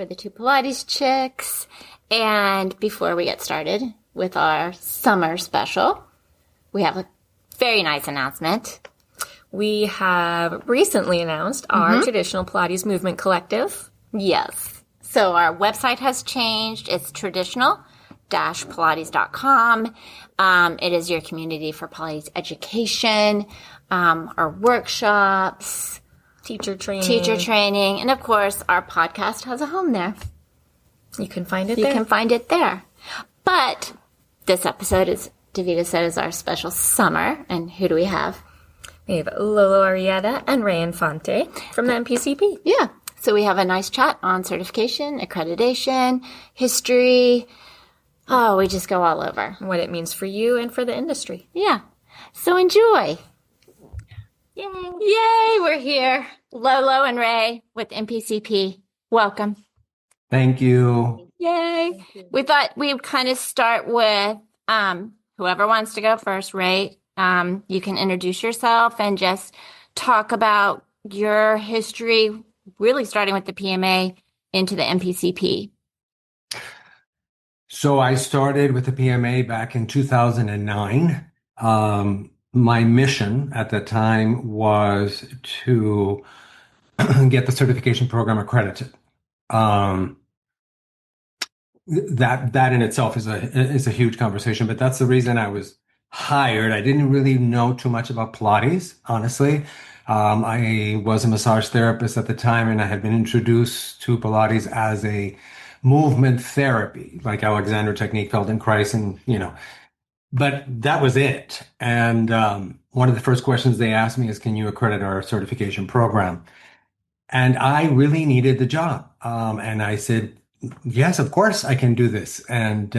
the two Pilates chicks. And before we get started with our summer special, we have a very nice announcement. We have recently announced our Traditional Pilates Movement Collective. Yes. So our website has changed. It's traditional-pilates.com. It is your community for Pilates education, our workshops, Teacher training. And of course, our podcast has a home there. You can find it You there. can find it there. But this episode, as Davita said, is our special summer. And who do we have? We have Lolo Arrieta and Ray Infante from the NPCP. Yeah. So we have a nice chat on certification, accreditation, history. Oh, we just go all over. What it means for you and for the industry. Yeah. So enjoy. Yay. Yay, we're here. Lolo and Ray with NPCP. Welcome. Thank you. Yay. We thought we would kind of start with whoever wants to go first. Ray, you can introduce yourself and just talk about your history, really starting with the PMA into the NPCP. So I started with the PMA back in 2009. My mission at the time was to get the certification program accredited. That in itself is a huge conversation, but that's the reason I was hired. I didn't really know too much about Pilates, honestly. I was a massage therapist at the time, and I had been introduced to Pilates as a movement therapy, like Alexander technique, Feldenkrais, and but that was it. And one of the first questions they asked me is, "Can you accredit our certification program?" And I really needed the job, and I said, "Yes, of course I can do this." And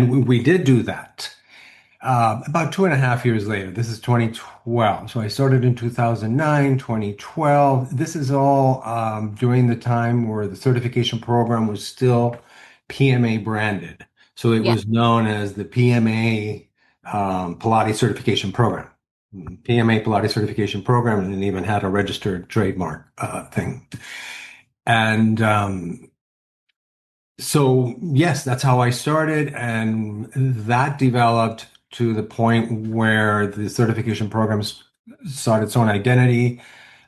we did do that. About 2.5 years later, this is 2012. So I started in 2009, 2012. This is all during the time where the certification program was still PMA branded. So it was known as the PMA Pilates Certification Program. PMA Pilates Certification Program, and it even had a registered trademark thing. And so, yes, that's how I started. And that developed to the point where the certification program sought its own identity,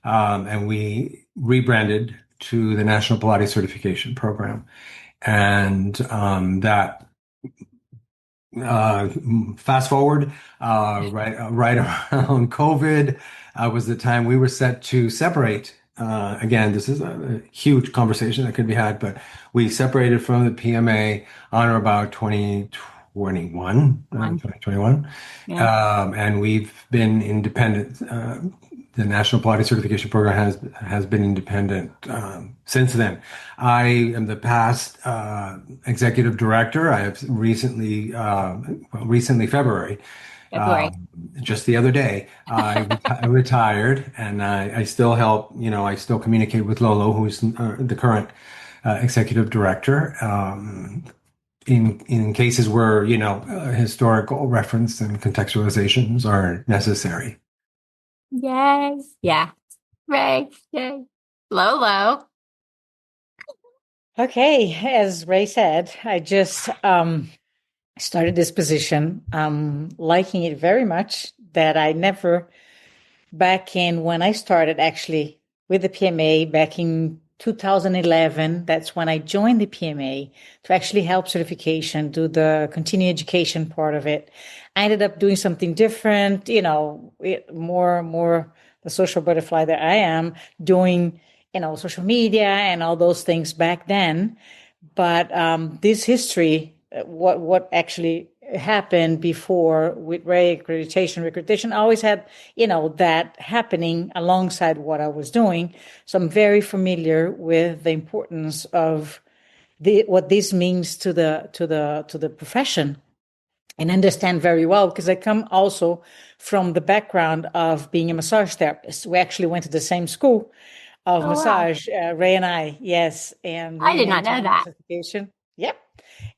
and we rebranded to the National Pilates Certification Program. And that fast forward, right around COVID, was the time we were set to separate. Again, this is a huge conversation that could be had, but we separated from the PMA on or about 2021. Yeah. And we've been independent. The National Pilates Certification Program has been independent since then. I am the past executive director. I have recently February. Just the other day, I retired, and I still help. I still communicate with Lolo, who's the current executive director, in cases where historical reference and contextualizations are necessary. Yay. Yeah. Ray. Yay. Lolo. Okay. As Ray said, I just started this position, liking it very much, that I never, back in when I started actually with the PMA back in 2011, that's when I joined the PMA to actually help certification, do the continuing education part of it. I ended up doing something different, more the social butterfly that I am, doing, social media and all those things back then. But this history, what actually happened before with Ray accreditation, I always had, that happening alongside what I was doing. So I'm very familiar with the importance of what this means to the profession, and understand very well, because I come also from the background of being a massage therapist. We actually went to the same school of massage, Ray and I. Yes. And I did not know that. Yep.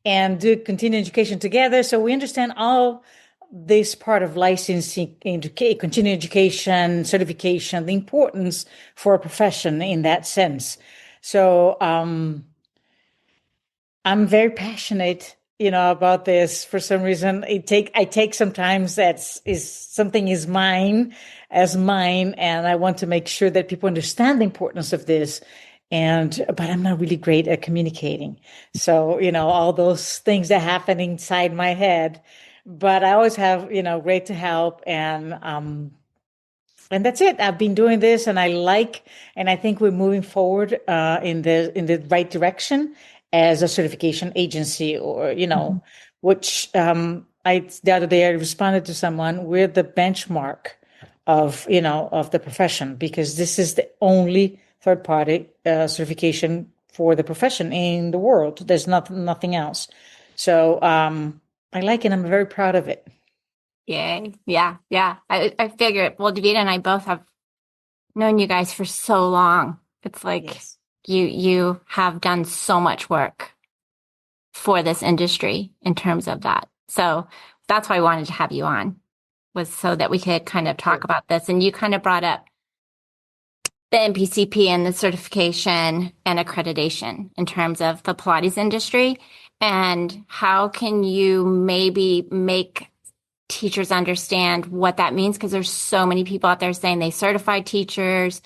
And do continuing education together. So we understand all this part of licensing, continuing education, certification, the importance for a profession in that sense. So I'm very passionate, about this. For some reason, I take sometimes is something is mine as mine, and I want to make sure that people understand the importance of this. But I'm not really great at communicating. So, all those things that happen inside my head, but I always have, great to help. And that's it. I've been doing this and and I think we're moving forward in the right direction as a certification agency, or, which the other day I responded to someone, we're the benchmark of the profession, because this is the only third party certification for the profession in the world. There's nothing else. So I like it. I'm very proud of it. Yay. Yeah. Yeah. I figured, well, Davita and I both have known you guys for so long. It's like Yes. you have done so much work for this industry in terms of that. So that's why I wanted to have you on, was so that we could kind of talk about this. And you kind of brought up the NPCP and the certification and accreditation in terms of the Pilates industry. And how can you maybe make teachers understand what that means? Because there's so many people out there saying they certified teachers,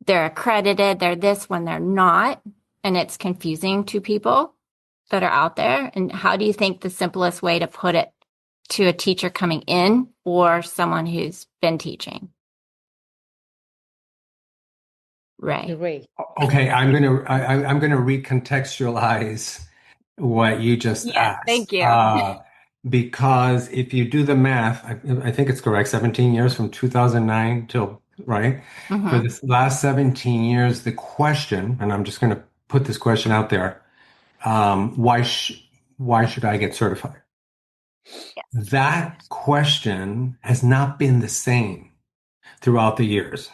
they're accredited, they're this when they're not. And it's confusing to people that are out there. And how do you think the simplest way to put it to a teacher coming in or someone who's been teaching? Right. Great. Okay, I'm gonna recontextualize what you just Yes, asked. thank you. Because if you do the math, I think it's correct, 17 years from 2009 till, right? For Mm-hmm. this last 17 years, the question, and I'm just gonna put this question out there, why should I get certified? That question has not been the same throughout the years.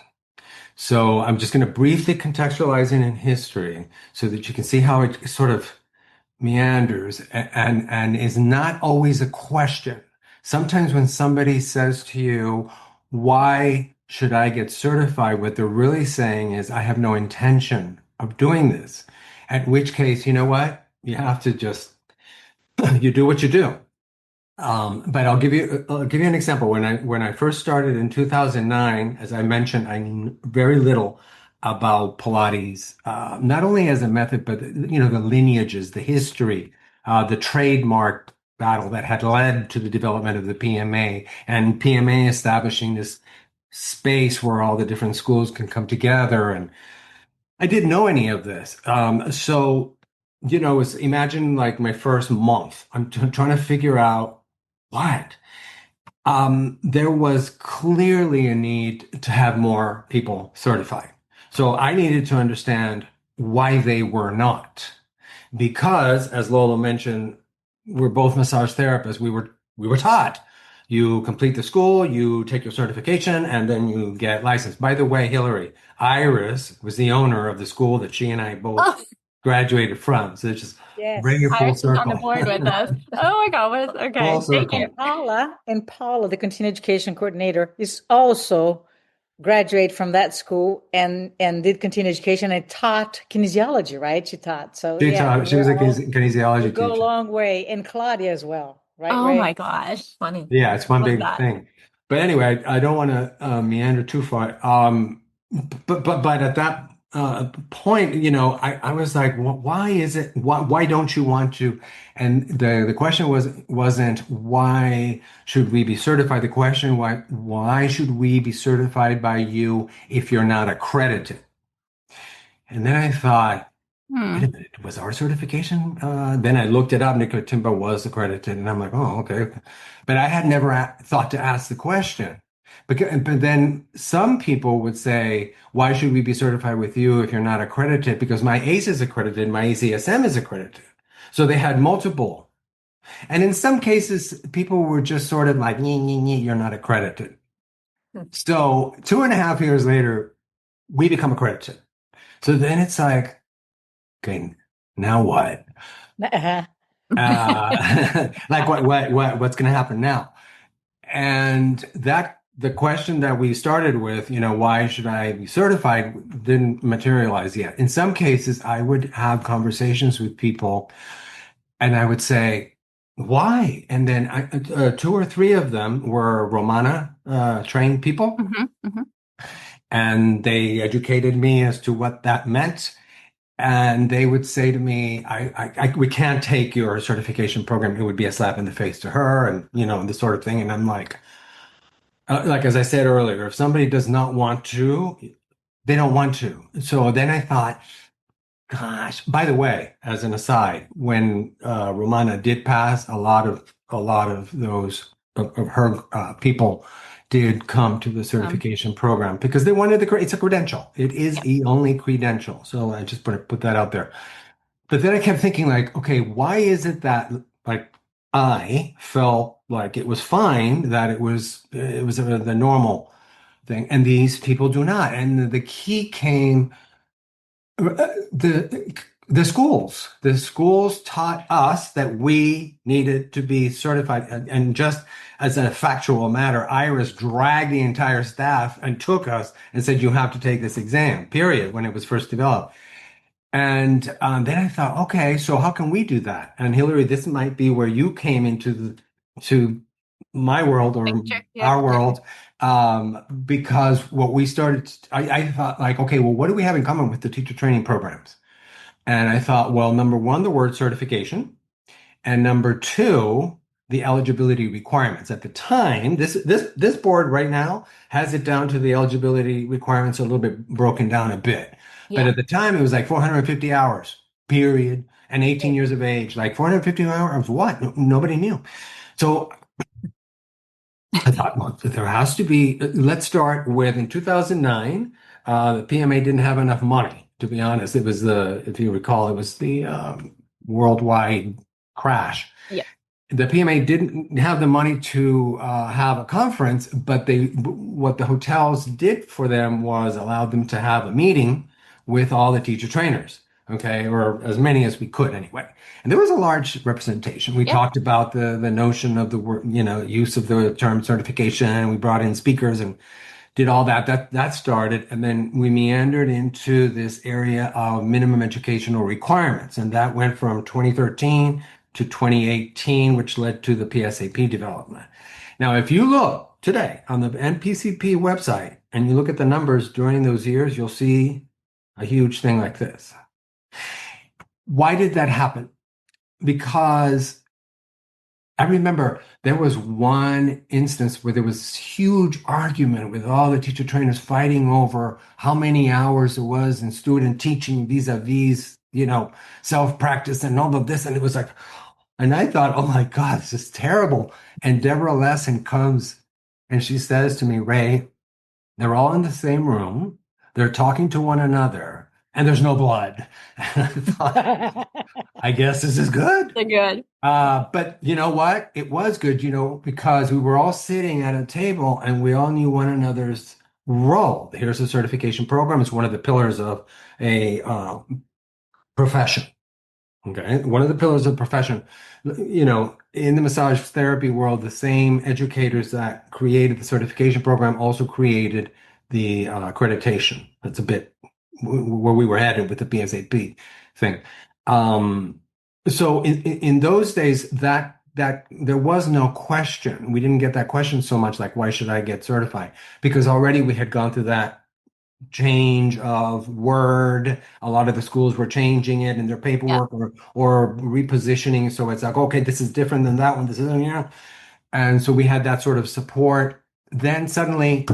So I'm just going to briefly contextualize it in history so that you can see how it sort of meanders and is not always a question. Sometimes when somebody says to you, why should I get certified? What they're really saying is, I have no intention of doing this. At which case, you know what? You have to just, you do what you do. But I'll give you an example. When I first started in 2009, as I mentioned, I knew very little about Pilates, not only as a method, but the lineages, the history, the trademark battle that had led to the development of the PMA, and PMA establishing this space where all the different schools can come together. And I didn't know any of this. Imagine like my first month. I'm trying to figure out what. There was clearly a need to have more people certified. So I needed to understand why they were not. Because, as Lola mentioned, we're both massage therapists. We were taught you complete the school, you take your certification, and then you get licensed. By the way, Hilary, Iris was the owner of the school that she and I both Oh, graduated from. So it's just bring Yes. it full Iris is on the circle. board with us. Oh my God. Full Okay. Thank you. circle. And Paula, the continuing education coordinator, is also graduate from that school and did continuing education and taught kinesiology, right? She taught. So yeah, She was a we kinesiology go a teacher. long way. And Claudia as well, right, Oh my Ray? gosh. Funny. Yeah, it's one Love big that. thing. But anyway, I don't want to meander too far. But at that point, I was like, why is it? Why don't you want to? And the question wasn't why should we be certified? The question why should we be certified by you if you're not accredited? And then I thought, wait a Hmm. minute, was our certification? Then I looked it up, Nicotimba was accredited, and I'm like, oh, okay. But I had never thought to ask the question. But then some people would say, why should we be certified with you if you're not accredited? Because my ACE is accredited, my ACSM is accredited. So they had multiple. And in some cases, people were just sort of like, nee, nee, nee, you're not accredited. So 2.5 years later, we become accredited. So then it's like, okay, now what? Uh-huh. Like what's going to happen now? And that the question that we started with, why should I be certified, didn't materialize yet. In some cases, I would have conversations with people and I would say, why? And then two or three of them were Romana trained people, and they educated me as to what that meant. And they would say to me, we can't take your certification program. It would be a slap in the face to her and, this sort of thing. And I'm like, as I said earlier, if somebody does not want to, they don't want to. So then I thought, gosh, by the way, as an aside, when Romana did pass, a lot of those of her people did come to the certification program because they wanted it's a credential. It is the only credential. So I just put that out there. But then I kept thinking, like, okay, why is it that like I felt like it was fine, that it was the normal thing, and these people do not? And the key came the schools taught us that we needed to be certified, and just as a factual matter, Iris dragged the entire staff and took us and said, you have to take this exam, period, when it was first developed. And then I thought, okay, so how can we do that? And Hilary, this might be where you came to my world, or our world, because what we started, I thought, like, okay, well, what do we have in common with the teacher training programs? And I thought, well, number one, the word certification, and number two, the eligibility requirements. At the time, this board right now has it down to the eligibility requirements a little bit broken down a bit. But at the time, it was like 450 hours, period, and 18 years of age. Like 450 hours, what? Nobody knew. So I thought, well, there has to be, let's start with, in 2009, the PMA didn't have enough money, to be honest. It was if you recall, it was the worldwide crash. Yeah. The PMA didn't have the money to have a conference, but what the hotels did for them was allowed them to have a meeting with all the teacher trainers, okay, or as many as we could anyway. And there was a large representation. We talked about the notion of the word, use of the term certification. We brought in speakers and did all that. That started, and then we meandered into this area of minimum educational requirements, and that went from 2013 to 2018, which led to the PSAP development. Now, if you look today on the NPCP website and you look at the numbers during those years, you'll see a huge thing like this. Why did that happen? Because I remember there was one instance where there was huge argument with all the teacher trainers fighting over how many hours there was in student teaching vis-a-vis, self-practice and all of this. And it was like, and I thought, oh my God, this is terrible. And Deborah Lesson comes and she says to me, Ray, they're all in the same room. They're talking to one another and there's no blood. And I thought, I guess this is good. They're good. But you know what? It was good, because we were all sitting at a table and we all knew one another's role. Here's the certification program. It's one of the pillars of a profession. Okay. One of the pillars of profession, in the massage therapy world, the same educators that created the certification program also created the accreditation. That's a bit where we were headed with the PSAP thing. So in those days, that there was no question. We didn't get that question so much, like, why should I get certified? Because already we had gone through that change of word. A lot of the schools were changing it in their paperwork or repositioning. So it's like, okay, this is different than that one. This isn't, And so we had that sort of support. Then suddenly,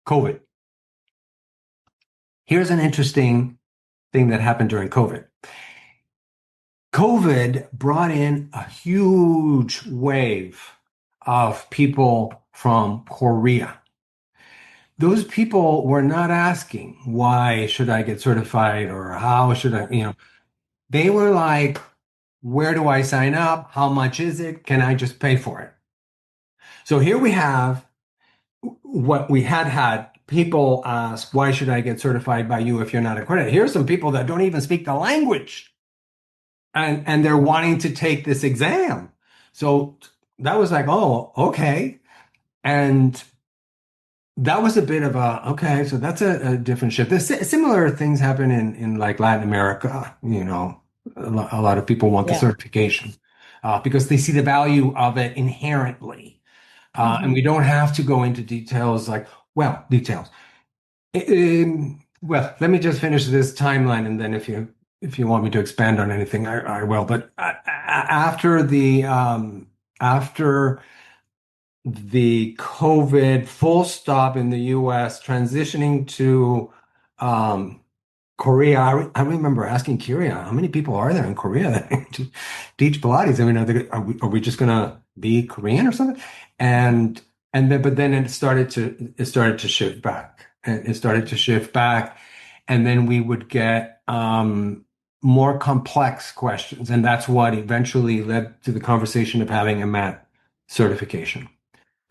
COVID. Here's an interesting thing that happened during COVID. COVID brought in a huge wave of people from Korea. Those people were not asking, why should I get certified or how should I, they were like, where do I sign up? How much is it? Can I just pay for it? So here we have what we had people ask, why should I get certified by you if you're not accredited? Here's some people that don't even speak the language. And they're wanting to take this exam. So that was like, oh, okay. And that was a bit of a, okay, so that's a different shift. Similar things happen in like Latin America, a lot of people want the Yeah. certification because they see the value of it inherently. And we don't have to go into details like, well, details. Well, let me just finish this timeline, and then if you want me to expand on anything, I will. But after the COVID full stop in the US, transitioning to um, Korea. I remember asking Kyria, how many people are there in Korea that teach Pilates? I mean, are we just gonna be Korean or something? And but then it started to shift back, and it started to shift back, and then we would get more complex questions, and that's what eventually led to the conversation of having a MAT certification.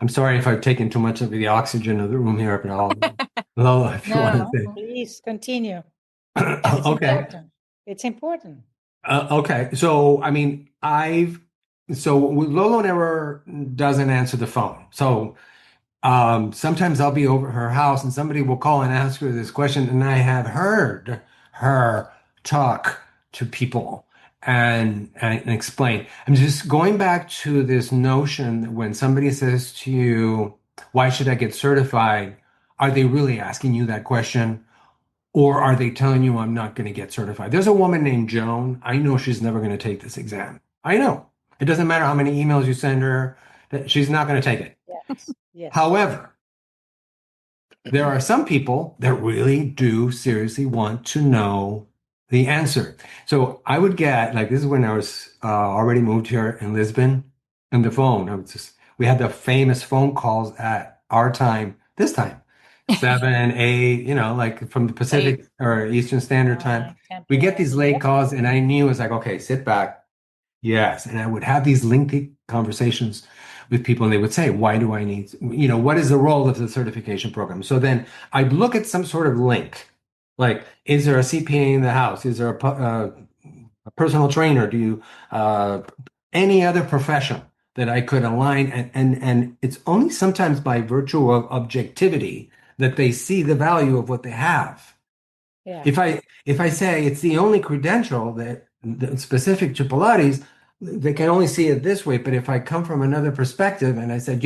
I'm sorry if I've taken too much of the oxygen of the room here, but Lola, if you want to No, say. please continue. It's Okay. important. It's important. Okay. So, I mean, Lolo never doesn't answer the phone. So, sometimes I'll be over at her house and somebody will call and ask her this question, and I have heard her talk to people and explain. I'm just going back to this notion that when somebody says to you, "Why should I get certified?" Are they really asking you that question? Or are they telling you I'm not going to get certified? There's a woman named Joan. I know she's never going to take this exam. I know. It doesn't matter how many emails you send her, that she's not going to take it. Yes. Yes. However, there are some people that really do seriously want to know the answer. So I would get, like, this is when I was already moved here in Lisbon, and the phone. We had the famous phone calls at our time, this time, 7, 8, like from the Late. Pacific or Eastern Standard Time. 10 We get p.m. these late Yep. calls, and I knew it was like, okay, sit back. Yes. And I would have these lengthy conversations with people, and they would say, why do I need, what is the role of the certification program? So then I'd look at some sort of link, like, is there a CPA in the house? Is there a personal trainer? Do you, any other profession that I could align? And it's only sometimes by virtue of objectivity that they see the value of what they have. Yeah. If I say it's the only credential that's specific to Pilates, they can only see it this way. But if I come from another perspective and I said,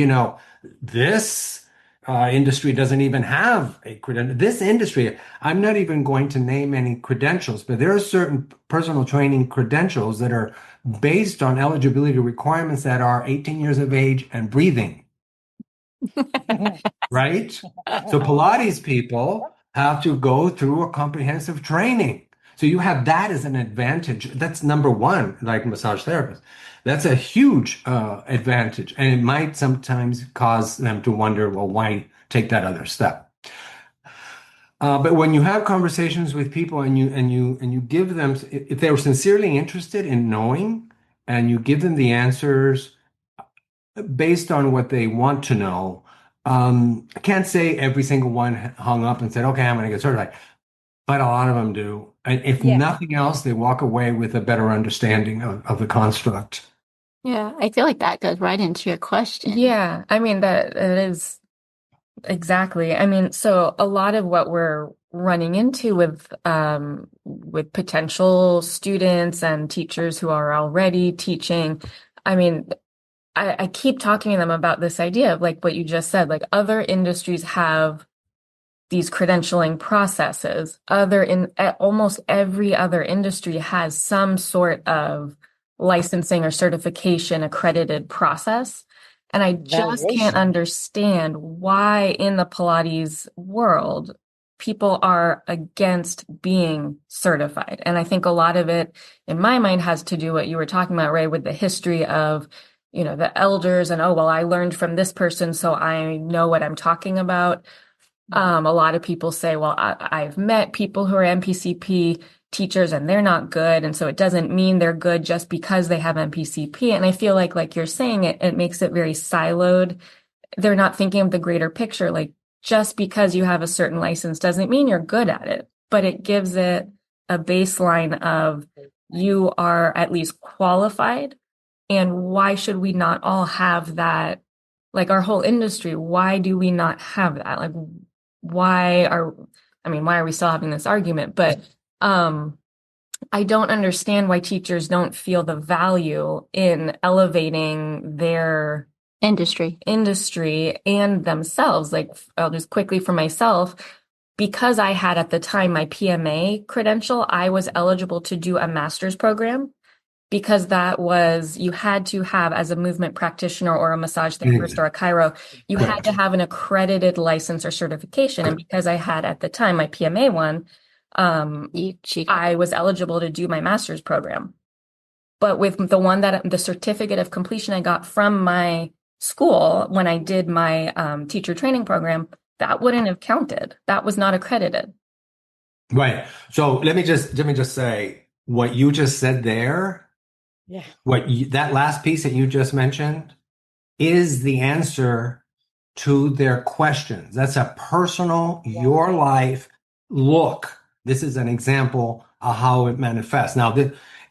this industry doesn't even have a credential. This industry, I'm not even going to name any credentials, but there are certain personal training credentials that are based on eligibility requirements that are 18 years of age and breathing. Right? So Pilates people have to go through a comprehensive training. So you have that as an advantage. That's number one, like massage therapist. That's a huge advantage. And it might sometimes cause them to wonder, well, why take that other step? But when you have conversations with people and you give them, if they're sincerely interested in knowing, and you give them the answers based on what they want to know. I can't say every single one hung up and said, okay, I'm going to get certified, but a lot of them do. And if Yeah. nothing else, they walk away with a better understanding of the construct. Yeah, I feel like that goes right into your question. Yeah, I mean that it is exactly. I mean, so a lot of what we're running into with potential students and teachers who are already teaching, I mean, I keep talking to them about this idea of like what you just said, like other industries have these credentialing processes. Almost every other industry has some sort of licensing or certification accredited process. And I just can't Validation. understand why in the Pilates world people are against being certified. And I think a lot of it, in my mind, has to do what you were talking about, Ray, with the history of, the elders and, oh, well, I learned from this person, so I know what I'm talking about. A lot of people say, well, I've met people who are NPCP teachers and they're not good. And so it doesn't mean they're good just because they have NPCP. And I feel like you're saying, it makes it very siloed. They're not thinking of the greater picture. Like just because you have a certain license doesn't mean you're good at it, but it gives it a baseline of you are at least qualified. And why should we not all have that like our whole industry, why do we not have that? Like, why are, why are we still having this argument? But I don't understand why teachers don't feel the value in elevating their Industry. and themselves. Like, I'll just quickly for myself, because I had at the time my PMA credential, I was eligible to do a master's program because that was, you had to have, as a movement practitioner or a massage therapist or a chiro, you had to have an accredited license or certification. And because I had at the time my PMA one, I was eligible to do my master's program. But with the certificate of completion I got from my school when I did my teacher training program, that wouldn't have counted. That was not accredited. Right. So let me just say what you just said there. Yeah. That last piece that you just mentioned is the answer to their questions. That's a personal, your life. Look, this is an example of how it manifests. Now,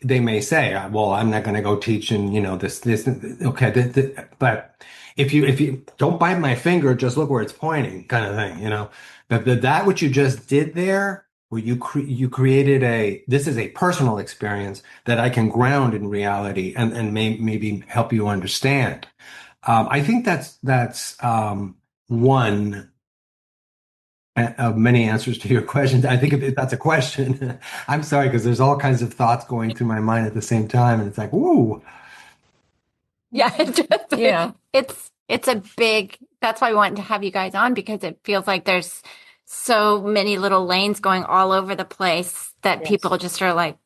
they may say, well, I'm not going to go teach in, this, okay. But if you don't bite my finger, just look where it's pointing, kind of thing, But that what you just did there, where you created this is a personal experience that I can ground in reality and maybe help you understand. I think that's one of many answers to your question. I think if that's a question, I'm sorry, because there's all kinds of thoughts going through my mind at the same time, and it's like, ooh. Yeah, Yeah. It's a big, that's why we wanted to have you guys on, because it feels like there's so many little lanes going all over the place that people just are like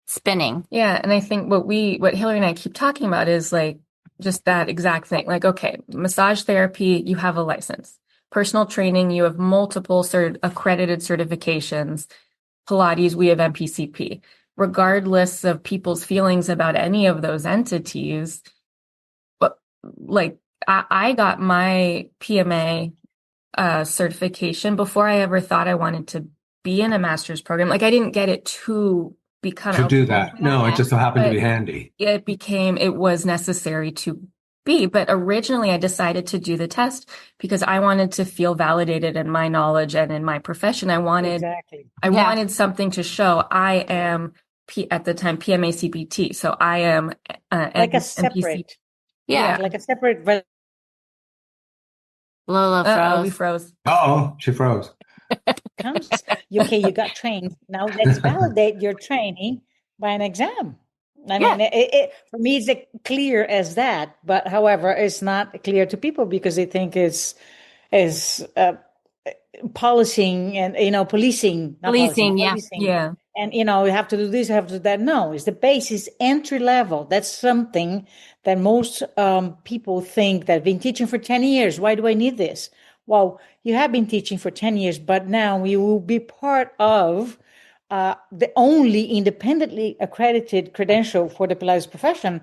spinning. Yeah. And I think what Hilary and I keep talking about is like just that exact thing. Like, okay, massage therapy, you have a license. Personal training, you have multiple accredited certifications. Pilates, we have NPCP. Regardless of people's feelings about any of those entities, but like I got my PMA certification before I ever thought I wanted to be in a master's program. Like, I didn't get it to become To do that. No, it just so happened to be handy. It was necessary to be. But originally I decided to do the test because I wanted to feel validated in my knowledge and in my profession. I wanted something to show I am at the time PMA CPT. So I am like a separate. Like a separate. Lola froze. We froze. Oh, she froze. Okay, you got trained. Now let's validate your training by an exam. I mean, for me, it's clear as that. But however, it's not clear to people because they think it's policing and policing. Policing. Yeah. And you have to do this, you have to do that. No, it's the basis entry level. That's something that most people think that I've been teaching for 10 years. Why do I need this? Well, you have been teaching for 10 years, but now you will be part of the only independently accredited credential for the Pilates profession,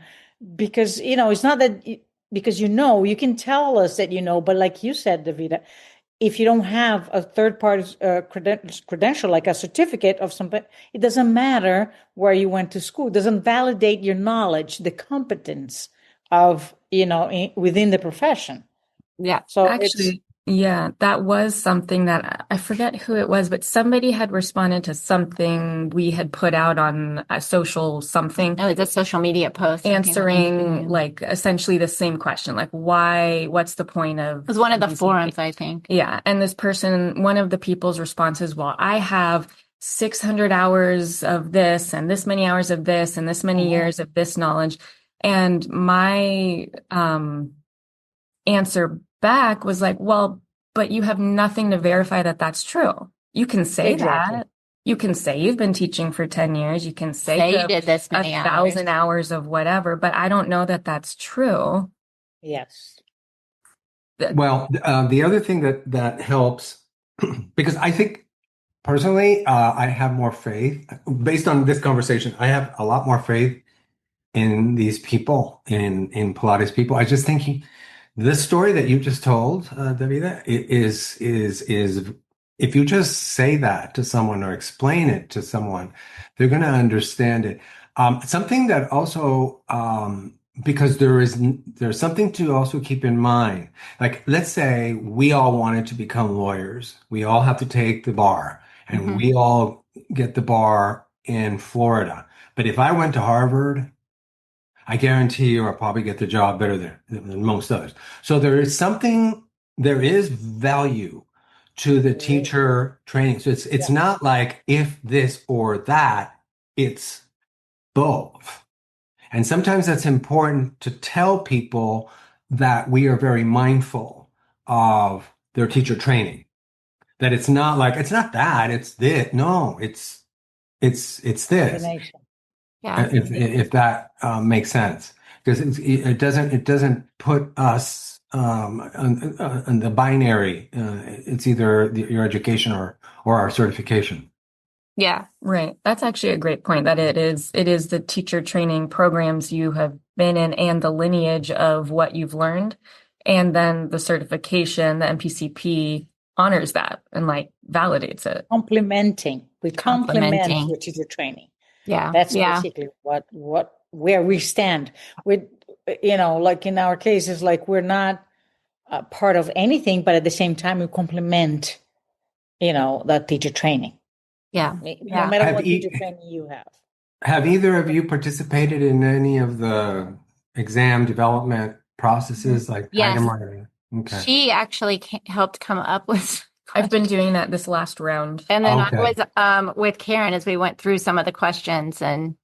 because, it's not that because you can tell us that but like you said, Davita, if you don't have a third party credential, like a certificate of something, it doesn't matter where you went to school. It doesn't validate your knowledge, the competence of, within the profession. Yeah. So actually, that was something that I forget who it was, but somebody had responded to something we had put out on a social something. Oh, it's a social media post. Answering like essentially the same question, like what's the point of... It was one of the forums, I think. Yeah. And this person, one of the people's responses, well, I have 600 hours of this and this many hours of this and this many years of this knowledge. And my answer back was like, well, but you have nothing to verify that that's true. You can say that. You can say you've been teaching for 10 years. You can say you did this many 1,000 hours of whatever, but I don't know that that's true. Yes. Well, the other thing that helps, because I think personally, I have more faith based on this conversation. I have a lot more faith in these people, in Pilates people. I just think this story that you just told, Davida, is if you just say that to someone or explain it to someone, they're going to understand it. Something that also because there's something to also keep in mind. Like, let's say we all wanted to become lawyers. We all have to take the bar, and Hmm. we all get the bar in Florida. But if I went to Harvard, I guarantee you I'll probably get the job better than most others. So there is value to the Right. teacher training. So it's Yeah. not like if this or that, it's both. And sometimes that's important to tell people that we are very mindful of their teacher training. That it's not like it's not that, it's this. No, it's this. Combination. Yeah. If that makes sense, because it doesn't put us on the binary. It's either your education or our certification. Yeah. Right. That's actually a great point that it is the teacher training programs you have been in and the lineage of what you've learned. And then the certification, the NPCP honors that and like validates it. Complementing. We complement Complimenting. your teacher training. Yeah. That's Yeah. basically where we stand. With, like in our case, it's like we're not part of anything, but at the same time, we complement, that teacher training. Yeah. No Yeah. matter Have what teacher e training you have. have either of you participated in any of the exam development processes, like Yes. item writing? Okay. She actually helped come up with I've been questions. doing that this last round. And then I Okay. was with Karen as we went through some of the questions and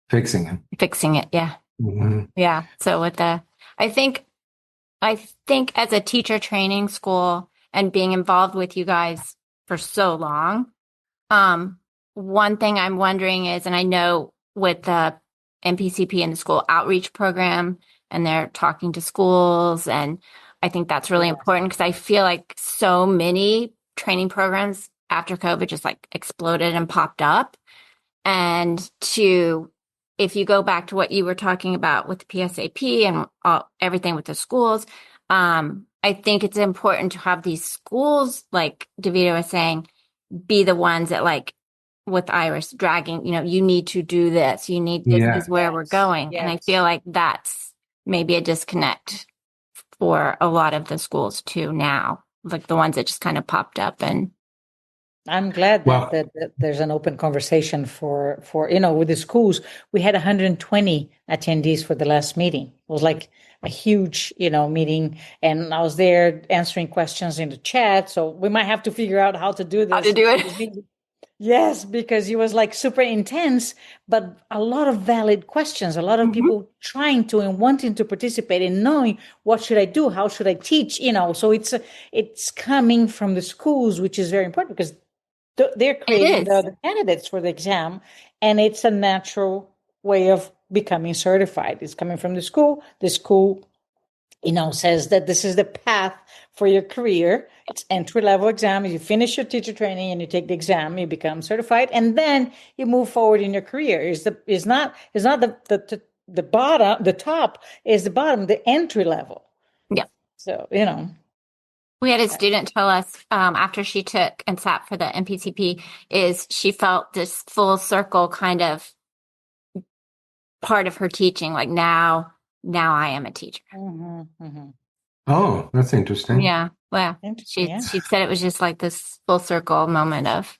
Fixing it. fixing it. Yeah. Mhm. Yeah. So I think I think as a teacher training school and being involved with you guys for so long, one thing I'm wondering is, and I know with the NPCP and the school outreach program, and they're talking to schools, and I think that's really Yes. important because I feel like so many training programs after COVID just like exploded and popped up. And if you go back to what you were talking about with the PSAP and everything with the schools, I think it's important to have these schools, like Davida was saying, be the ones that like with Iris dragging, you need to do this. This Yeah. is where we're Yes. going. And I feel Yes. like that's maybe a disconnect for a lot of the schools too now, like the ones that just kind of popped up and I'm glad that, Well, that there's an open conversation for with the schools. We had 120 attendees for the last meeting. It was like a huge meeting, and I was there answering questions in the chat. So we might have to figure out how to do how to this. do it. Yes, because it was like super intense, but a lot of valid questions, a lot of Mhm. people trying to and wanting to participate and knowing what should I do, how should I teach, so it's coming from the schools, which is very important because they're It creating is. the candidates for the exam, and it's a natural way of becoming certified. It's coming from the school. The school says that this is the path for your career. It's entry level exam. You finish your teacher training and you take the exam, you become certified, and then you move forward in your career. Is not the bottom, the top is the bottom, the entry level. Yeah. So We had a student tell us after she took and sat for the NPCP is she felt this full circle kind of part of her teaching. Like now I am a teacher. oh, that's interesting. Yeah. Well, Interesting, she yeah. she said it was just like this full circle moment of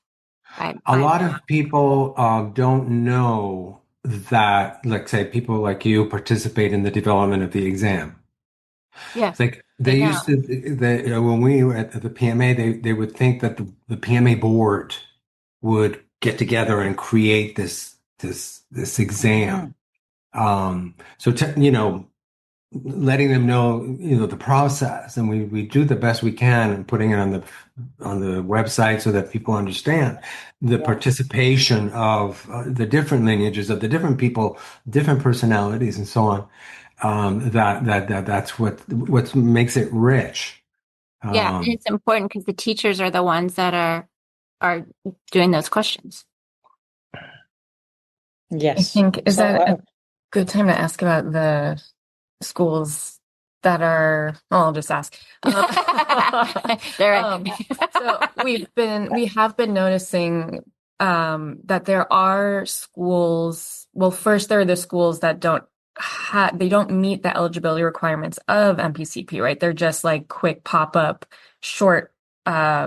A I lot of people don't know that, let's say, people like you participate in the development of the exam. yeah, It's like they they don't. used to, when we were at the PMA, they would think that the PMA board would get together and create this exam. So, letting them know, the process, and we do the best we can and putting it on the website so that people understand the Yeah. participation of the different lineages of the different people, different personalities, and so on. That's what makes it rich. Yeah, and it's important because the teachers are the ones that are doing those questions. I Yes. think, is So that a good time to ask about the schools that are, well, I'll just ask. They're right. So we have been noticing that there are schools. Well, first there are the schools that don't they don't meet the eligibility requirements of NPCP, right? They're just like quick pop-up short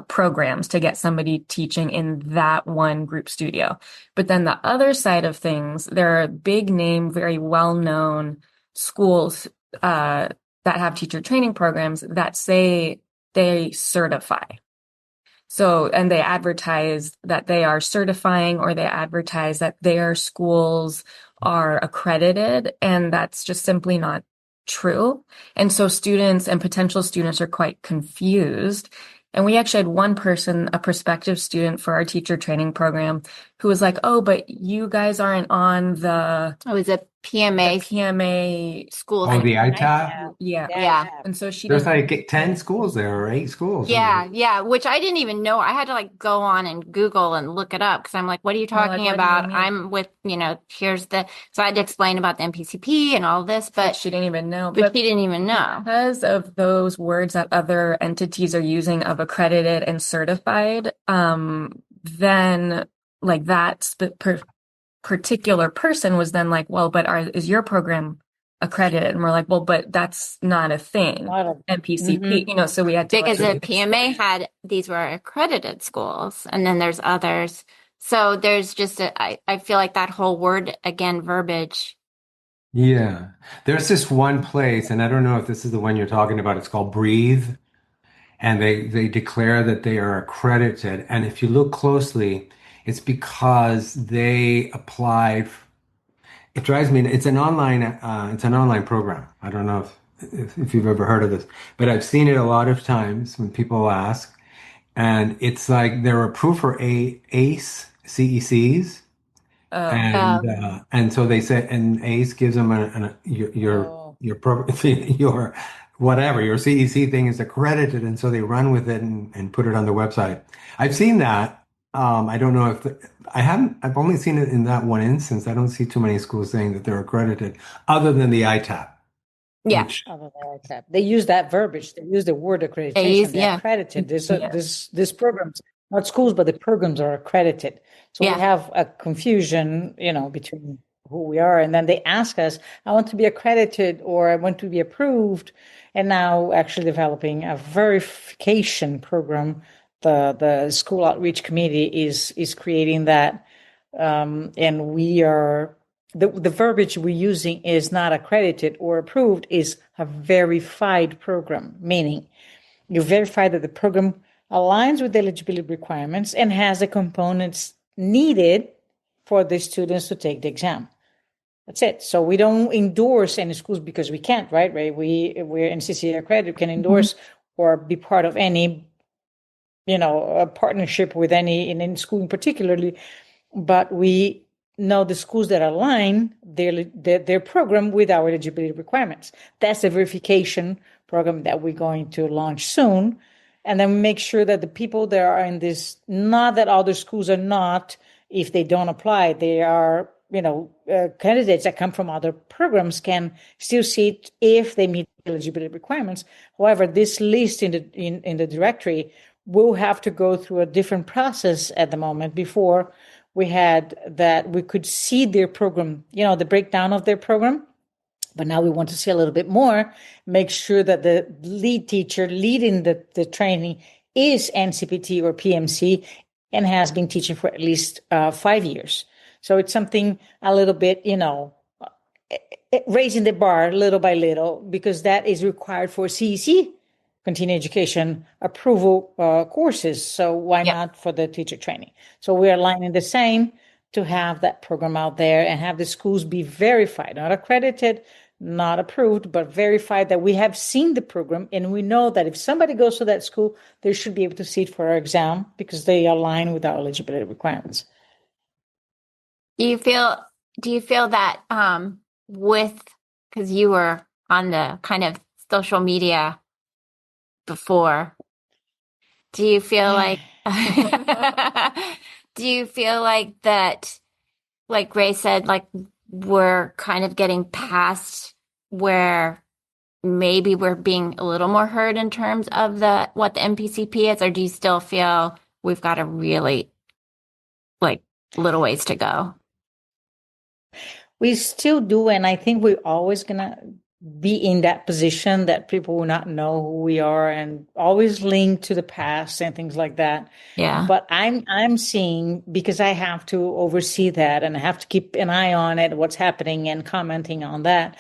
programs to get somebody teaching in that one group studio. But then the other side of things, there are big name, very well-known schools that have teacher training programs that say they certify. So, and they advertise that they are certifying, or they advertise that their schools are accredited, and that's just simply not true. And so students and potential students are quite confused. And we actually had one person, a prospective student for our teacher training program, who was like, "Oh, but you guys aren't on the It was a PMA PMA school. Oh, the I ITAP? have. yeah." Yeah. And so she There's doesn't. like 10 schools there or 8 schools. Yeah, which I didn't even know. I had to like go on and Google and look it up because I'm like, what are you You're like, talking "What do you about? mean?" I'm with, here's so I had to explain about the NPCP and all this, But but she didn't even know. but she didn't even know. Because of those words that other entities are using of accredited and certified, then like that particular person was then like, well, but is your program accredited? And we're like, well, but that's not a thing. Not a- NPCP, so we had to Because like, the PMA these were accredited schools, and then there's others. So there's just I feel like that whole word again, verbiage. Yeah. There's this one place, and I don't know if this is the one you're talking about. It's called Breathe, and they declare that they are accredited. And if you look closely, it's because they applied. It drives me. It's an online program. I don't know if you've ever heard of this, but I've seen it a lot of times when people ask, and it's like they're approved for ACE CECs. oh, And so they say, and ACE gives them Oh, your pro your whatever your CEC thing is accredited, and so they run with it and put it on their website. I've seen that. I don't know if I haven't. I've only seen it in that one instance. I don't see too many schools saying that they're accredited, other than the ITAP, Yeah, which other than that. They use that verbiage. They use the word they use accreditation. They're accredited. yeah. This programs, not schools, but the programs are accredited. So we yeah. have a confusion, between who we are, and then they ask us, "I want to be accredited," or "I want to be approved," and now actually developing a verification program. The school outreach committee is creating that, and we are the verbiage we're using is not accredited or approved, is a verified program, meaning you verify that the program aligns with the eligibility requirements and has the components needed for the students to take the exam. That's it. So we don't endorse any schools because we can't, right? Right? We're NCCA accredited, we can endorse or be part of any, a partnership with in school particularly, but we know the schools that align their program with our eligibility requirements. That's the verification program that we're going to launch soon. And then make sure that the people that are in this, not that other schools are not, if they don't apply, they are, candidates that come from other programs can still see it if they meet eligibility requirements. However, this list in the directory will have to go through a different process at the moment. Before we had that we could see their program, the breakdown of their program. But now we want to see a little bit more, make sure that the lead teacher leading the training is NCPT or PMC and has been teaching for at least 5 years. So it's something a little bit, raising the bar little by little, because that is required for CEC, continuing education approval courses. So why Yeah. not for the teacher training? So we're aligning the same to have that program out there and have the schools be verified, not accredited, not approved, but verified that we have seen the program and we know that if somebody goes to that school, they should be able to sit for our exam because they align with our eligibility requirements. Do you feel that because you were on the kind of social media before, do you feel like that, like Ray said, like we're kind of getting past where maybe we're being a little more heard in terms of what the NPCP is, or do you still feel we've got a really like little ways to go? We still do, and I think we're always gonna be in that position that people will not know who we are and always link to the past and things like that. Yeah. But I'm seeing, because I have to oversee that and I have to keep an eye on it, what's happening and commenting on that.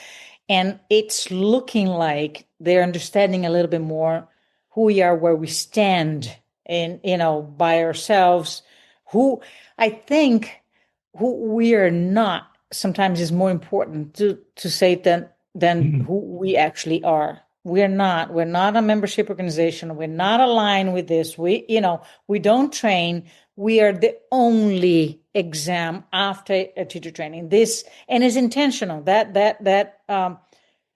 And it's looking like they're understanding a little bit more who we are, where we stand, and by ourselves. Who I think who we are not sometimes is more important to say than who we actually are. We're not a membership organization. We're not aligned with this. We don't train. We are the only exam after a teacher training. This, and is intentional. That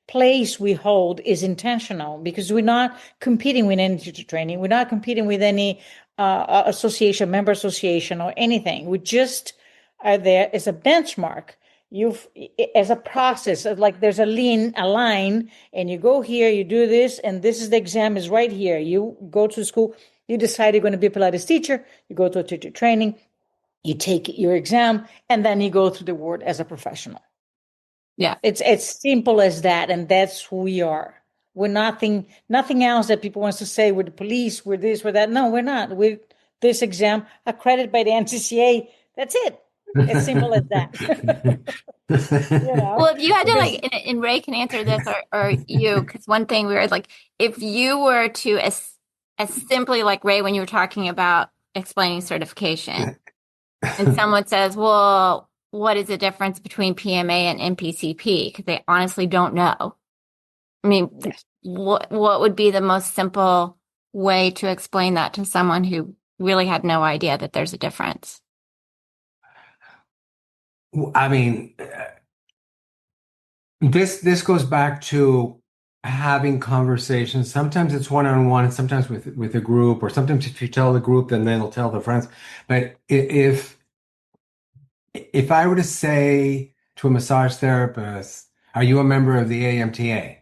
place we hold is intentional, because we're not competing with any teacher training. We're not competing with any association, member association, or anything. We just are there as a benchmark. As a process, like there's a line, and you go here, you do this, and this is the exam is right here. You go to school, you decide you're going to be a Pilates teacher, you go to a teacher training, you take your exam, and then you go through the world as a professional. Yeah. It's as simple as that, and that's who we are. We're nothing else that people wants to say we're the police, we're this, we're that. No, we're not. We're this exam accredited by the NCCA. That's it. As simple as that. Well, if you had to and Ray can answer this, or you, because one thing we were like, if you were to as simply like Ray, when you were talking about explaining certification, and someone says, well, what is the difference between PMA and NPCP? Because they honestly don't know. I mean, what would be the most simple way to explain that to someone who really had no idea that there's a difference? I mean, this goes back to having conversations. Sometimes it's one-on-one, sometimes with a group, or sometimes if you tell the group, then they'll tell their friends. But if I were to say to a massage therapist, "Are you a member of the AMTA,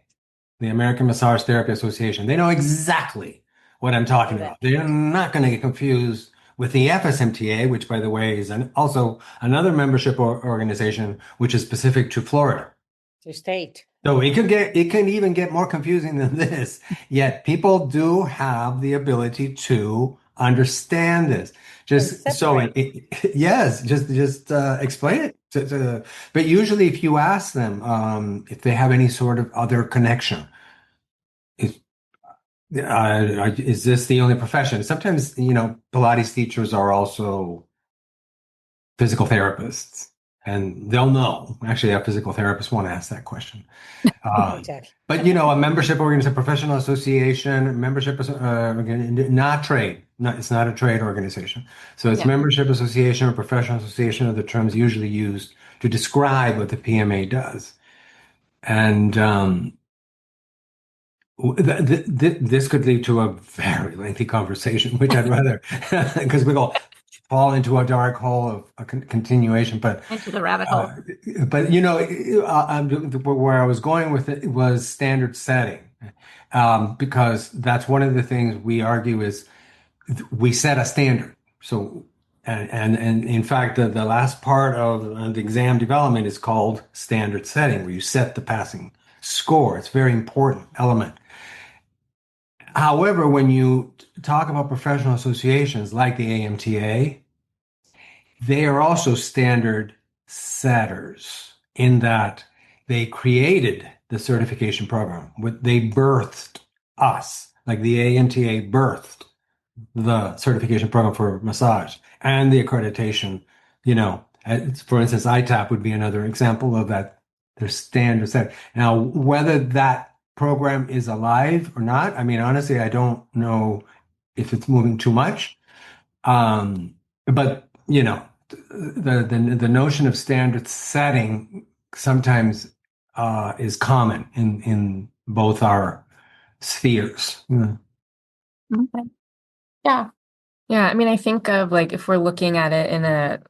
the American Massage Therapy Association?" They know exactly what I'm talking about. They're not going to get confused with the FSMTA, which, by the way, is also another membership organization, which is specific to Florida. The state. So it can even get more confusing than this. Yet people do have the ability to understand this. Just so yes, just explain it. But usually, if you ask them if they have any sort of other connection, is this the only profession? Sometimes, Pilates teachers are also physical therapists, and they'll know. Actually, a physical therapist won't ask that question. Exactly. But, a membership organization, a professional association, membership, not trade. It's not a trade organization. So it's membership association or professional association are the terms usually used to describe what the PMA does. And this could lead to a very lengthy conversation, which I'd rather, because we'll fall into a dark hole of a continuation. But into the rabbit hole. But where I was going with it was standard setting, because that's one of the things we argue is we set a standard. So, and in fact, the last part of the exam development is called standard setting, where you set the passing score. It's a very important element. However, when you talk about professional associations like the AMTA, they are also standard setters in that they created the certification program. They birthed us, like the AMTA birthed the certification program for massage and the accreditation. For instance, ITAP would be another example of that. They're standard set. Now, whether that program is alive or not, I mean, honestly, I don't know if it's moving too much. But the notion of standard setting sometimes is common in both our spheres. Okay. Yeah. Yeah. I mean, I think of like, if we're looking at it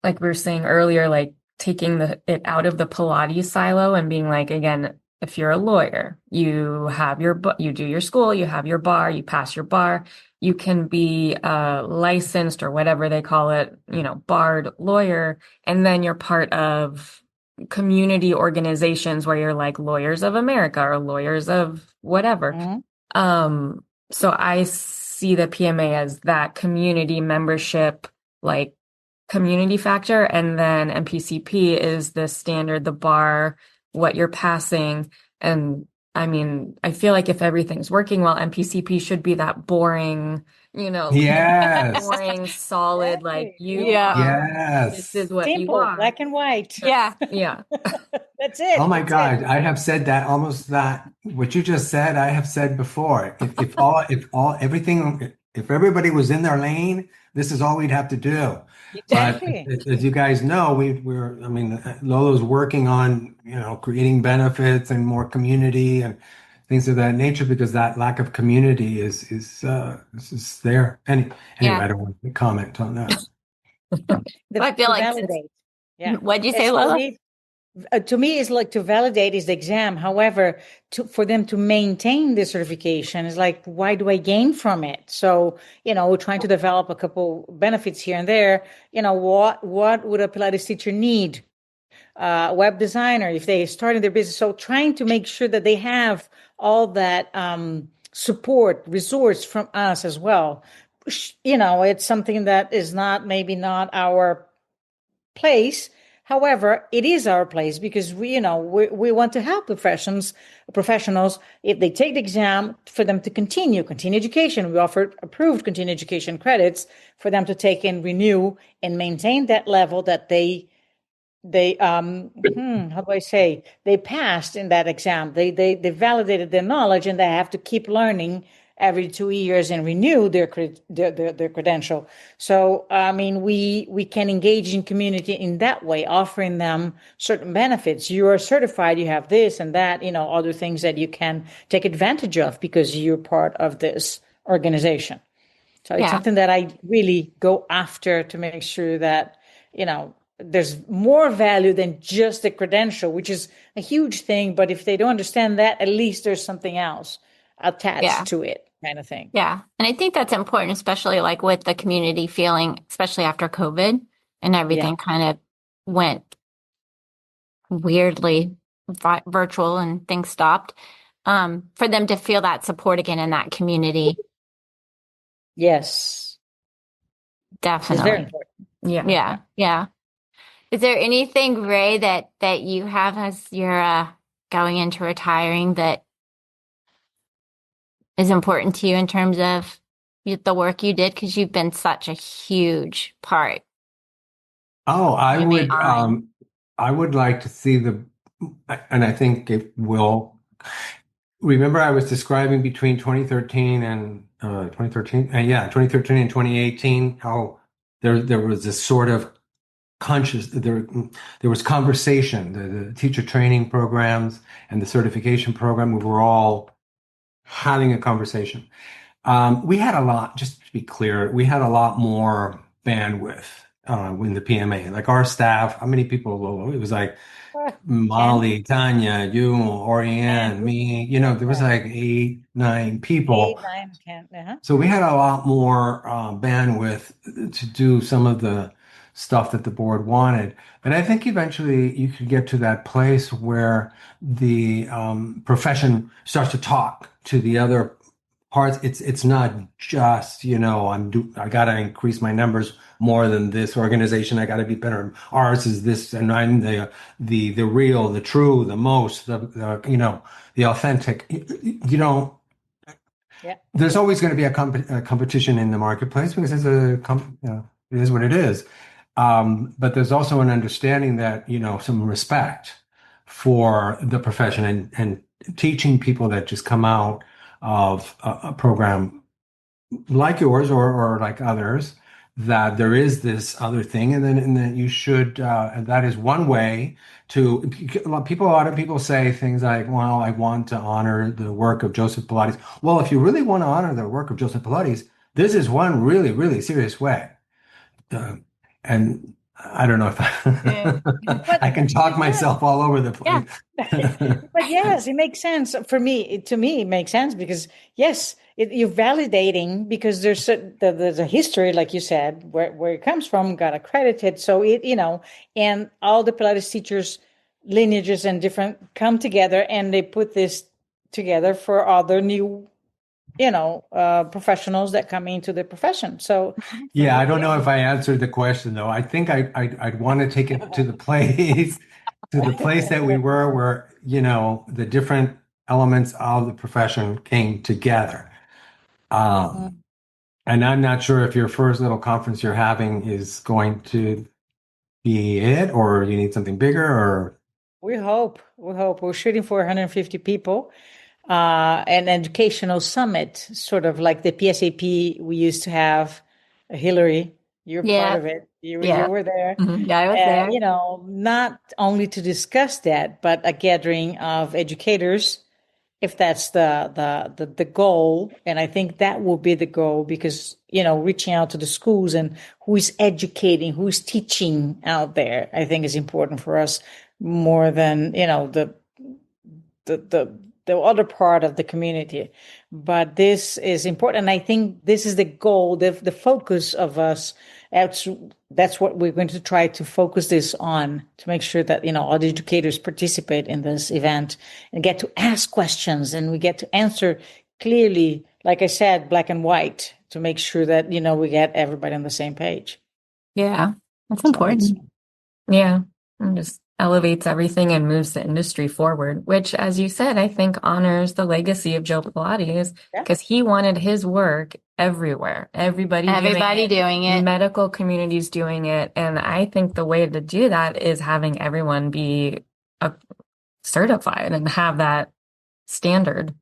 like we were saying earlier, like taking it out of the Pilates silo and being like, again, if you're a lawyer, you do your school, you have your bar, you pass your bar, you can be licensed or whatever they call it, barred lawyer, and then you're part of community organizations where you're like Lawyers of America or Lawyers of whatever. Mhm. So I see the PMA as that community membership, like community factor, and then NPCP is the standard, the bar, what you're passing. And I mean, I feel like if everything's working well, NPCP should be that boring, Yes. boring, solid, like Exactly. you Yeah. are, this is Yes. what you Simple, are. black and white. Yeah. Yeah. That's it. Oh my That's God, it. I have said that almost that what you just said, I have said before. If everybody was in their lane, this is all we'd have to do. But Exactly. as you guys know, I mean, Lolo's working on, creating benefits and more community and things of that nature because that lack of community is there. Anyway, Yeah. I don't want to comment on that. I feel To like since, validate. Yeah. what'd you say, It's to Lola? me, to me, it's like to validate is the exam. However, for them to maintain the certification is like, why do I gain from it? So, we're trying to develop a couple benefits here and there. What would a Pilates teacher need? Web designer, if they started their business. So trying to make sure that they have all that support, resource from us as well. It's something that is maybe not our place. However, it is our place because we want to help professionals if they take the exam for them to continue education. We offer approved continuing education credits for them to take and renew and maintain that level that how do I say, they passed in that exam. They validated their knowledge, and they have to keep learning every 2 years and renew their credential. So I mean, we can engage in community in that way, offering them certain benefits. You are certified, you have this and that, other things that you can take advantage of because you're part of this organization. So it's Yeah. something that I really go after to make sure that, there's more value than just the credential, which is a huge thing. But if they don't understand that, at least there's something else Yeah. attached to it, kind of thing. Yeah. And I think that's important, especially like with the community feeling, especially after COVID and Yeah. everything kind of went weirdly virtual and things stopped. For them to feel that support again in that community, Yes. It's very definitely. important. Yeah. Yeah. Yeah. Is there anything, Ray, that you have as you're going into retiring that is important to you in terms of the work you did? Because you've been such a huge part. Oh, I mean, I would like to see and I think it will. Remember, I was describing between 2013 and 2013 and 2018, how there was this sort of there was conversation, the teacher training programs and the certification program. We were all having a conversation. We had a lot, just to be clear, we had a lot more bandwidth in the PMA. Like our staff, how many people, Lolo? It was like Ken, Molly, Tanya, you, Oriane, Andrew, me, there was yeah, like 8, 9 people. 8, 9, 10. Uh-huh. So we had a lot more bandwidth to do some of the stuff that the board wanted. But I think eventually you could get to that place where the profession starts to talk to the other parts. It's not just, I got to increase my numbers more than this organization. I got to be better. Ours is this, and I'm the real, the true, the most, the authentic. You don't Yeah. There's always going to be a competition in the marketplace because it is what it is. But there's also an understanding that, some respect for the profession and teaching people that just come out of a program like yours or like others, that there is this other thing, and then you should, and that is one way to. A lot of people say things like, "Well, I want to honor the work of Joseph Pilates." Well, if you really want to honor the work of Joseph Pilates, this is one really, really serious way. Uh, and I don't know if yeah. But I can talk yeah. myself all over the Yeah. place. But yes, it makes sense for me. To me, it makes sense because yes, you're validating because there's a history, like you said, where it comes from, got accredited. So and all the Pilates teachers lineages and different come together, and they put this together for other new, professionals that come into the profession. So, Yeah, I don't know if I answered the question though. I think I'd want to take it to the place to the place that we were where, the different elements of the profession came together. Um, and I'm not sure if your first little conference you're having is going to be it, or you need something bigger, or we hope we're shooting for 150 people. An educational summit, sort of like the PSAP we used to have. Hillary, you're part Yeah. of it. You Yeah. were there. Yeah, I was there. Not only to discuss that, but a gathering of educators, if that's the goal. And I think that will be the goal, because reaching out to the schools and who is educating, who is teaching out there, I think is important for us more than the other part of the community. But this is important. And I think this is the goal, the focus of us. That's what we're going to try to focus this on, to make sure that, all the educators participate in this event and get to ask questions, and we get to answer clearly, like I said, black and white, to make sure that, we get everybody on the same page. Yeah. That's important. Yeah, and just elevates everything and moves the industry forward, which, as you said, I think honors the legacy of Joe Pilates, because he wanted his work everywhere. Everybody doing it. Medical communities doing it. And I think the way to do that is having everyone be certified and have that standard.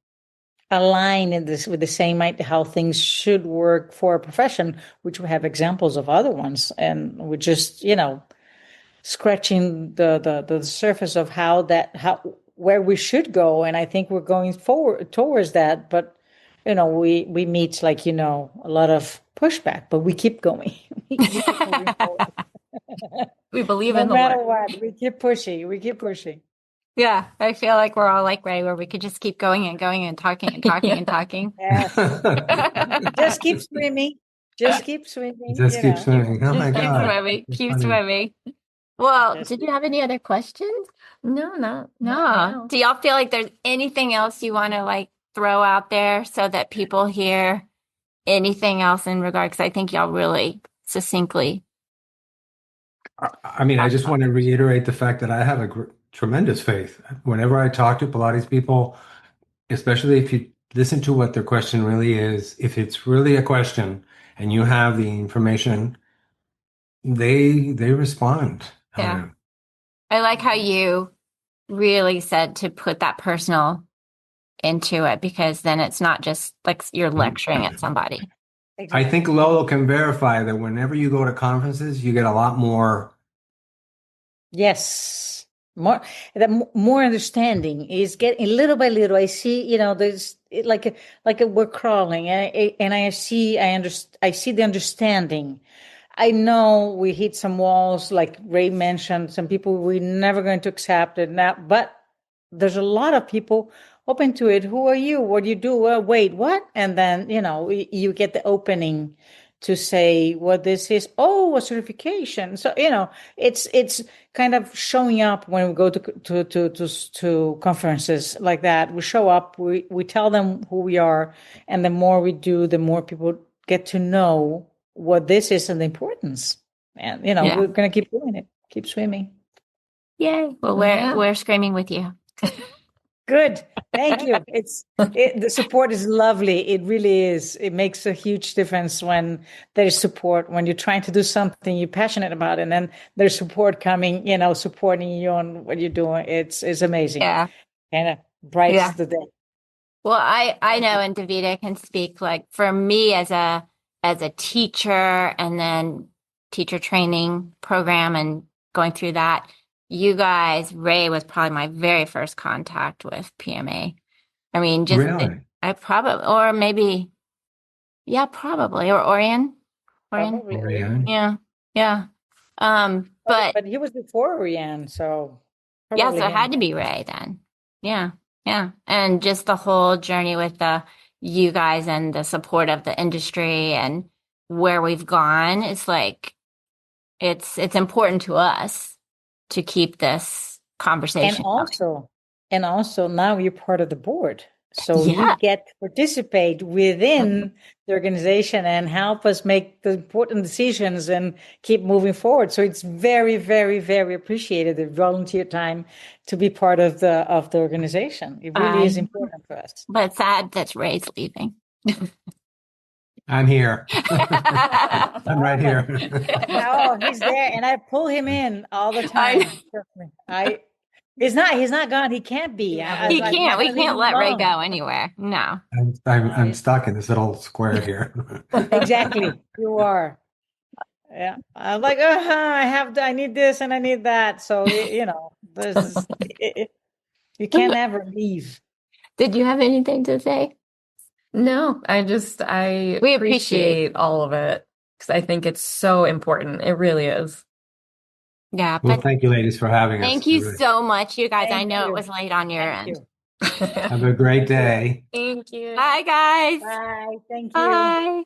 Align in this with the same how things should work for a profession, which we have examples of other ones, and we're just scratching the surface of how where we should go. And I think we're going forward towards that, but we meet a lot of pushback, but we keep going. we keep moving forward. We believe No in the matter work. what, we keep pushing. Yeah, I feel like we're all like Ray, where we could just keep going and going and talking and talking Yeah. and talking. Yes. Just keep swimming. Just keep swimming. just keep swimming. Oh my Just keep God. swimming, That's keep funny. swimming. Well, Just did you have any other questions? No. No. Do y'all feel like there's anything else you want to throw out there so that people hear anything else in regard? Because I think y'all really succinctly. I mean, I just want to reiterate the fact that I have a tremendous faith. Whenever I talk to Pilates people, especially if you listen to what their question really is, if it's really a question and you have the information, they respond. Yeah. I like how you really said to put that personal into it, because then it's not just like you're lecturing at somebody. I think Lolo can verify that whenever you go to conferences, you get a lot more. Yes, more understanding is getting little by little. I see, there's we're crawling, and I see the understanding. I know we hit some walls, like Ray mentioned. Some people we're never going to accept it now, but there's a lot of people open to it. Who are you? What do you do? Well, wait, what? And then you get the opening to say what this is. Oh, a certification. So it's kind of showing up when we go to conferences like that. We show up, we tell them who we are, and the more we do, the more people get to know what this is and the importance. And we're gonna keep doing it, keep swimming. Yay! Well, we're screaming with you. Good. Thank you. The support is lovely. It really is. It makes a huge difference when there's support, when you're trying to do something you're passionate about, and then there's support coming, supporting you on what you're doing. It's amazing. Yeah. Kind of brightens the day. Well, I know, and Davita can speak, for me as a teacher, and then teacher training program and going through that. You guys, Ray was probably my very first contact with PMA. I mean, just Really? I probably, or maybe, yeah, probably, or Orion. Probably. Orion. Yeah. But he was before Rianne, so yeah, so it had to be Ray then. Yeah, and just the whole journey with you guys and the support of the industry and where we've gone. It's it's important to us to keep this conversation going. And also now you're part of the board. So you Yeah. get to participate within the organization and help us make the important decisions and keep moving forward. So it's very, very, very appreciated, the volunteer time to be part of the organization. It really is important for us. But sad that Ray's leaving. I'm here. I'm right here. Oh, he's there, and I pull him in all the time. Trust me. He's not gone. He can't be. He can't. We can't let Ray go anywhere. No. I'm stuck in this little square here. Exactly. You are. Yeah. I'm like, I need this and I need that. So, you can't ever leave. Did you have anything to say? No, I We appreciate appreciate all of it because I think it's so important. It really is. Yeah. Well, But thank you, ladies, for having us. thank you so much, you guys. I Thank know it you. was late on your Thank end. you. Have a great day. Thank you. Bye, guys. Bye. Thank you. Bye.